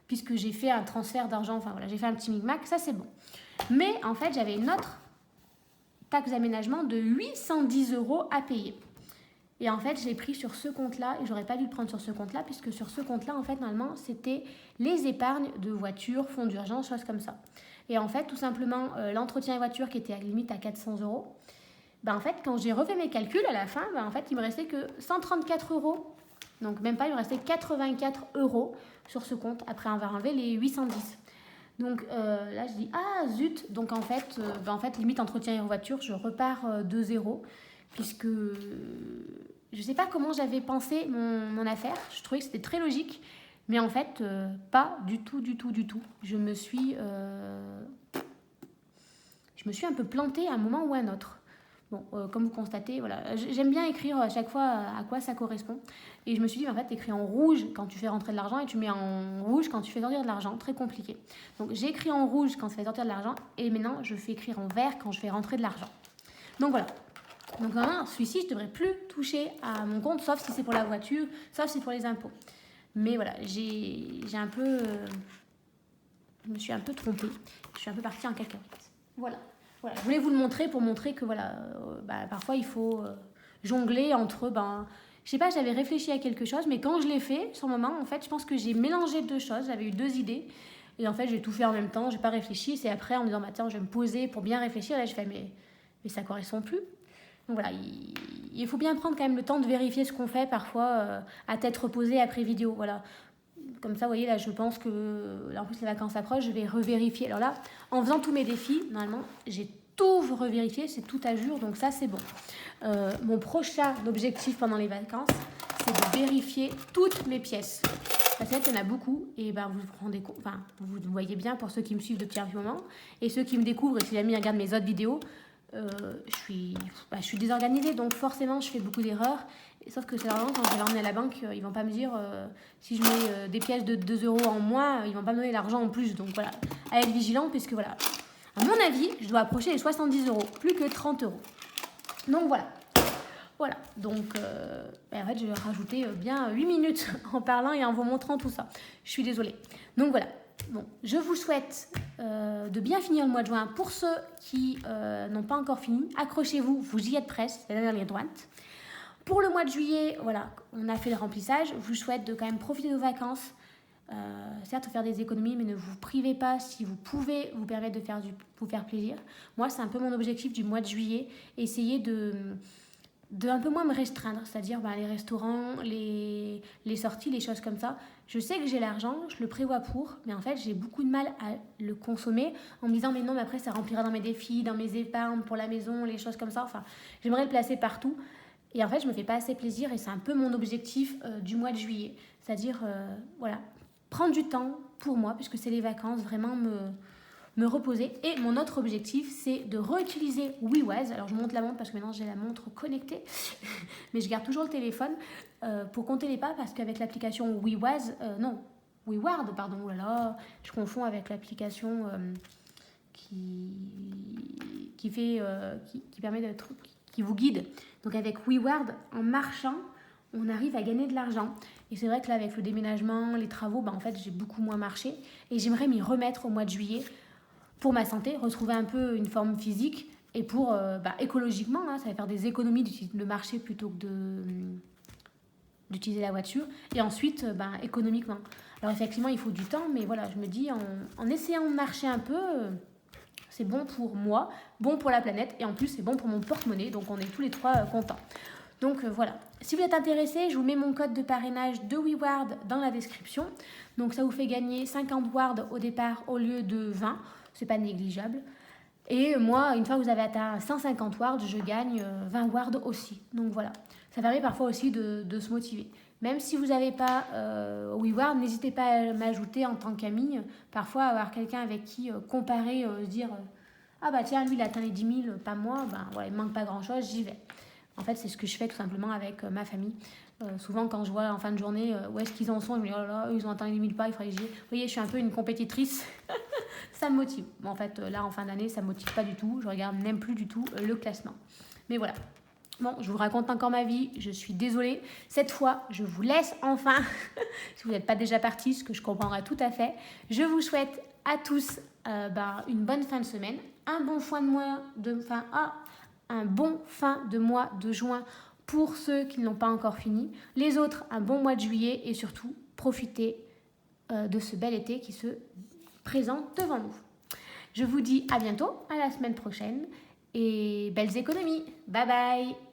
puisque j'ai fait un transfert d'argent. Enfin voilà, j'ai fait un petit micmac. Ça, c'est bon. Mais en fait, j'avais une autre taxe d'aménagement de 810 euros à payer. Et en fait, je l'ai pris sur ce compte-là et j'aurais pas dû le prendre sur ce compte-là puisque sur ce compte-là, en fait, normalement, c'était les épargnes de voiture, fonds d'urgence, choses comme ça. Et en fait, tout simplement, l'entretien de voiture qui était à limite à 400 euros, en fait, quand j'ai refait mes calculs à la fin, en fait, il me restait que 134 euros Donc même pas, il me restait 84 € sur ce compte après avoir enlevé les 810. Donc là, je dis, ah zut, donc en fait, limite entretien et voiture, je repars de zéro, puisque je sais pas comment j'avais pensé mon affaire, je trouvais que c'était très logique, mais en fait, pas du tout. Je me suis un peu plantée à un moment ou à un autre. Bon, comme vous constatez, voilà, j'aime bien écrire à chaque fois à quoi ça correspond. Et je me suis dit, en fait, t'écris en rouge quand tu fais rentrer de l'argent et tu mets en rouge quand tu fais sortir de l'argent. Très compliqué. Donc, j'ai écrit en rouge quand ça fait sortir de l'argent et maintenant, je fais écrire en vert quand je fais rentrer de l'argent. Donc, voilà. Donc, normalement, celui-ci, je ne devrais plus toucher à mon compte, sauf si c'est pour la voiture, sauf si c'est pour les impôts. Mais voilà, j'ai un peu... je me suis un peu trompée. Je suis un peu partie en cacahuète. Voilà. Je voulais vous le montrer pour montrer que voilà, parfois il faut jongler entre, je sais pas, j'avais réfléchi à quelque chose, mais quand je l'ai fait, sur le moment, en fait, je pense que j'ai mélangé deux choses, j'avais eu deux idées, et en fait, j'ai tout fait en même temps, j'ai pas réfléchi, c'est après en me disant, tiens, je vais me poser pour bien réfléchir, là, je fais, mais ça correspond plus. Donc voilà, il faut bien prendre quand même le temps de vérifier ce qu'on fait, parfois, à tête reposée après vidéo, voilà. Comme ça, vous voyez, là, je pense que, là, en plus, les vacances approchent, je vais revérifier. Alors là, en faisant tous mes défis, normalement, j'ai tout revérifié, c'est tout à jour, donc ça, c'est bon. Mon prochain objectif pendant les vacances, c'est de vérifier toutes mes pièces. Parce qu'il y en a beaucoup, et vous vous rendez compte, vous voyez bien pour ceux qui me suivent depuis un petit moment, et ceux qui me découvrent, et si jamais ils regardent mes autres vidéos, je suis désorganisée, donc forcément, je fais beaucoup d'erreurs. Sauf que c'est vraiment quand je vais l'emmener à la banque, ils vont pas me dire si je mets des pièces de 2 € en moins, ils vont pas me donner l'argent en plus. Donc voilà, à être vigilant, puisque voilà, à mon avis, je dois approcher les 70 €, plus que 30 €. Donc voilà. Donc en fait, je vais rajouter bien 8 minutes en parlant et en vous montrant tout ça. Je suis désolée. Donc voilà. Bon, je vous souhaite de bien finir le mois de juin. Pour ceux qui n'ont pas encore fini, accrochez-vous, vous y êtes presque, c'est la dernière ligne droite. Pour le mois de juillet, voilà, on a fait le remplissage. Je vous souhaite de quand même profiter de vos vacances. Certes, faire des économies, mais ne vous privez pas si vous pouvez vous permettre de vous faire plaisir. Moi, c'est un peu mon objectif du mois de juillet. Essayer de un peu moins me restreindre, c'est-à-dire les restaurants, les sorties, les choses comme ça. Je sais que j'ai l'argent, je le prévois pour, mais en fait, j'ai beaucoup de mal à le consommer en me disant, mais non, mais après, ça remplira dans mes défis, dans mes épargnes, pour la maison, les choses comme ça. Enfin, j'aimerais le placer partout. Et en fait, je me fais pas assez plaisir et c'est un peu mon objectif du mois de juillet. C'est-à-dire, voilà, prendre du temps pour moi, puisque c'est les vacances, vraiment me reposer. Et mon autre objectif, c'est de réutiliser WeWaz. Alors, je monte la montre parce que maintenant, j'ai la montre connectée. Mais je garde toujours le téléphone pour compter les pas parce qu'avec l'application WeWard, pardon, oh là là, je confonds avec l'application qui permet d'être... qui vous guide. Donc avec WeWard, en marchant, on arrive à gagner de l'argent. Et c'est vrai que là, avec le déménagement, les travaux, en fait, j'ai beaucoup moins marché. Et j'aimerais m'y remettre au mois de juillet pour ma santé, retrouver un peu une forme physique. Et pour, écologiquement, ça va faire des économies de marcher plutôt que d'utiliser la voiture. Et ensuite, économiquement. Alors effectivement, il faut du temps, mais voilà, je me dis, en essayant de marcher un peu... c'est bon pour moi, bon pour la planète et en plus c'est bon pour mon porte-monnaie, donc on est tous les trois contents. Donc voilà, si vous êtes intéressés, je vous mets mon code de parrainage de WeWard dans la description. Donc ça vous fait gagner 50 wards au départ au lieu de 20, c'est pas négligeable. Et moi, une fois que vous avez atteint 150 wards, je gagne 20 wards aussi. Donc voilà, ça permet parfois aussi de se motiver. Même si vous n'avez pas WeWard, n'hésitez pas à m'ajouter en tant qu'ami. Parfois, avoir quelqu'un avec qui comparer, se dire ah bah tiens, lui il a atteint les 10 000, pas moi, voilà, il me manque pas grand chose, j'y vais. En fait, c'est ce que je fais tout simplement avec ma famille. Souvent, quand je vois en fin de journée où est-ce qu'ils en sont, je me dis oh là là, ils ont atteint les 10 000 pas, il faudrait que j'y aille. Vous voyez, je suis un peu une compétitrice. Ça me motive. Bon, en fait, là, en fin d'année, ça me motive pas du tout. Je regarde même plus du tout le classement. Mais voilà. Bon, je vous raconte encore ma vie, je suis désolée. Cette fois, je vous laisse enfin, si vous n'êtes pas déjà partis, ce que je comprendrai tout à fait. Je vous souhaite à tous une bonne fin de semaine, un bon fin de mois de juin pour ceux qui ne l'ont pas encore fini. Les autres, un bon mois de juillet et surtout, profitez de ce bel été qui se présente devant nous. Je vous dis à bientôt, à la semaine prochaine et belles économies. Bye bye!